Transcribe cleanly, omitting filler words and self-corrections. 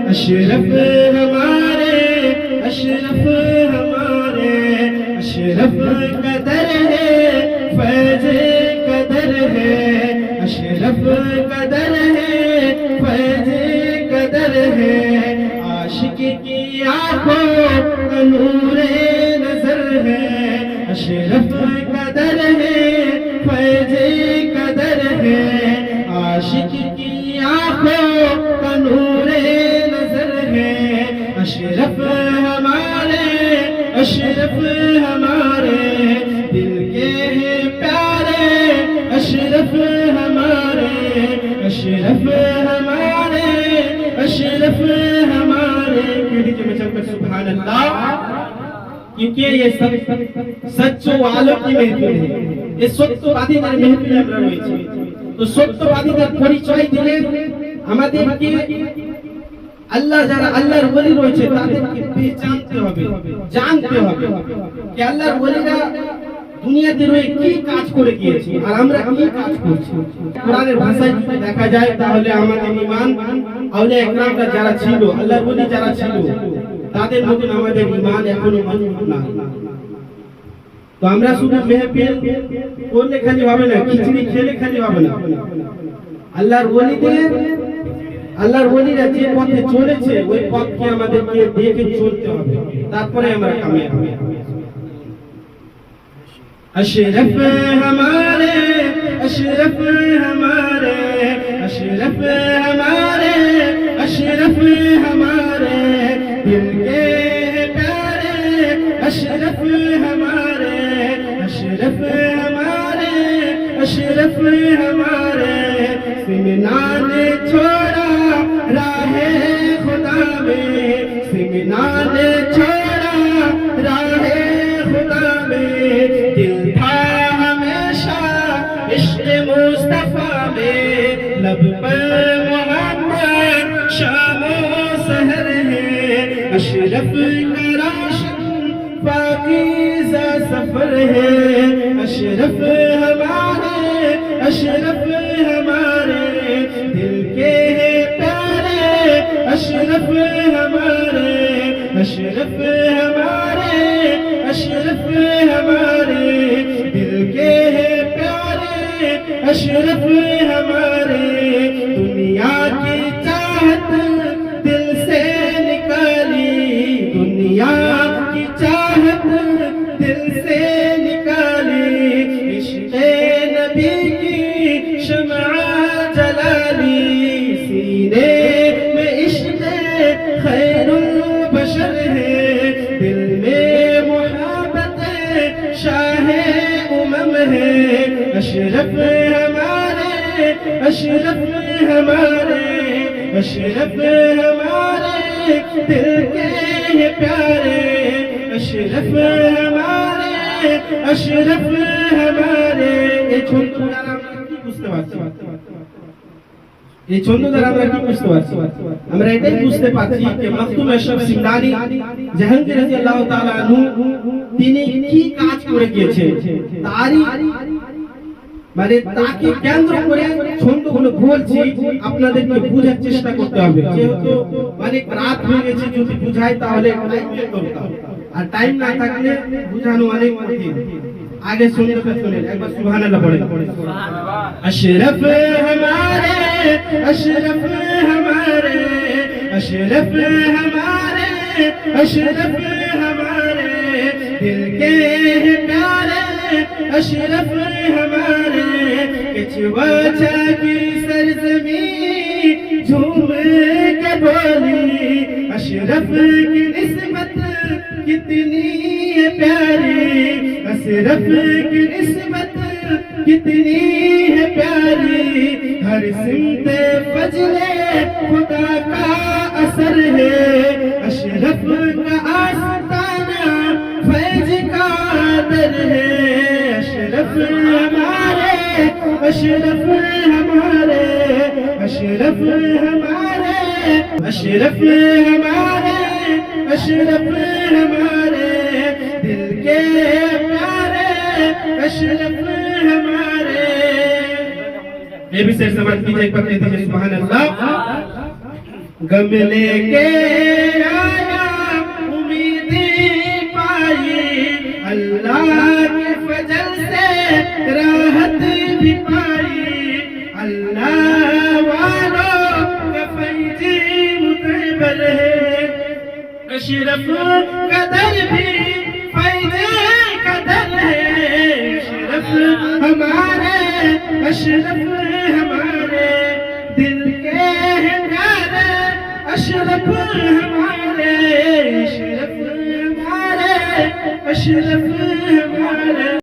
अशरफ हमारे अशरफ हमारे अशरफ कदर है फैज कदर है अशरफ कदर है फैज कदर है आशिक की आंखों का नूरे नजर है अशरफ कदर है फैज कदर है आशिक की आंखों का नूरे नजर है अशरफ हमारे दिल के हैं प्यारे अशरफ हमारे अशरफ हमारे अशरफ हमारे कीजिए में चलकर सुभान अल्लाह क्योंकि ये सब सच्चो वालों की महफिल है ये सत्यवादीদের महफिल আমরা রয়েছে তো সত্যবাদীদের পরিচয় দিলে আমাদেরকে আল্লাহ যারা আল্লাহর ওলি রয়েছে তাদেরকে পহচানতে হবে জানতে হবে যে আল্লাহর ওলিরা দুনিয়াতে রয়ে কি কাজ করে গিয়েছে আর আমরা কি কাজ করছি কোরআনের ভাষায় যদি দেখা যায় তাহলে আমাদের ঈমান আউলিয়া ইকরামরা যারা ছিল আল্লাহর ওলি যারা ছিল তাদের মতন আমাদের ঈমান এখনো মজবুত না তো আমরা শুধু মেহফিল করলে খালি হবে না খিচুড়ি খেলে খালি হবে না আল্লাহর ওলিরা যে পথে চলেছে ওই পথকে আমাদেরকে দেখে চলতে হবে তারপরে আমরা কামিয়াব হব अशरफ हमारे अशरफ हमारे अशरफ हमारे अशरफ हमारे दिल के प्यारे अशरफ हमारे अशरफ हमारे अशरफ हमारे सिमना ने छोड़ा राहे खुदा में सिमना ने छोड़ा राहे खुदा में दिल था हमेशा इश्क मुस्तफा में लब पर मोहब्बत शामो सहर है अशरफ का राशन पाकीज़ा सफर है अशरफ हमारे अशरफ हमारे दिल के प्यारे अशरफ हमारे अशरफ हमारे अशरफ हमारे दिल के प्यारे अशरफ हमारे दुनिया की चाहत दिल से निकाली दुनिया की चाहत दिल से निकाली इश्क़ नबी की शम्अ जलाली सीने में इश्क़ खैरुल बशर है दिल में मोहब्बत शाह उमम है अशरफ हमारे अशरफ हमारे अशरफ हमारे दिल के प्यारे अशरफ हमारे अशरफ हमारे ये ছোট দ্বারা আমরা কি বুঝতে পারছি এই ছোট দ্বারা আমরা কি বুঝতে পারছি আমরা এটাই বুঝতে পারছি যে মাখতুম আশরাফ সিমনানি জাহাঙ্গীর রাদিয়াল্লাহু তাআলা আনহু তিনি কি কাজ করে গিয়েছেন তারই মানে তাকে কেন্দ্র করে ছন্দগুলো বলছি আপনাদেরকে বোঝার চেষ্টা করতে হবে যেহেতু মানে রাত হয়ে গেছে যদি বুঝাই তাহলে টাইম বের করতে হবে আর টাইম না থাকলে বুঝানো অনেক কঠিন आगे सुनने पे सुने एक बार सुभान अल्लाह पढ़े अशरफ हमारे अशरफ हमारे अशरफ हमारे अशरफ हमारे दिल के प्यारे अशरफ हमारे किचवाचा की सरजमीन झूम के बोली अशरफ की निस्बत कितनी प्यारी अशरफ की निस्बत कितनी है प्यारी हर सिमते फजले खुदा का असर है अशरफ का आस्ताना फैज का दर है अशरफ हमारे अशरफ हमारे अशरफ हमारे अशरफ हमारे अशरफ हमारे दिल के प्यारे अशरफ हमारे ये भी शेर समाज कीजिए एक बार कह दीजिए सुभान अल्लाह गम लेके आया उम्मीदें पाई, अल्लाह के फजल से राहत भी पाई। अल्लाह वालों का फैज़ मुतबर है, अशरफ कदर भी फैज़ कदर है। अशरफ हमारे, अशरफ हमारे दिल के हैं प्यारे, अशरफ हमारे, अशरफ हमारे, अशरफ हमारे।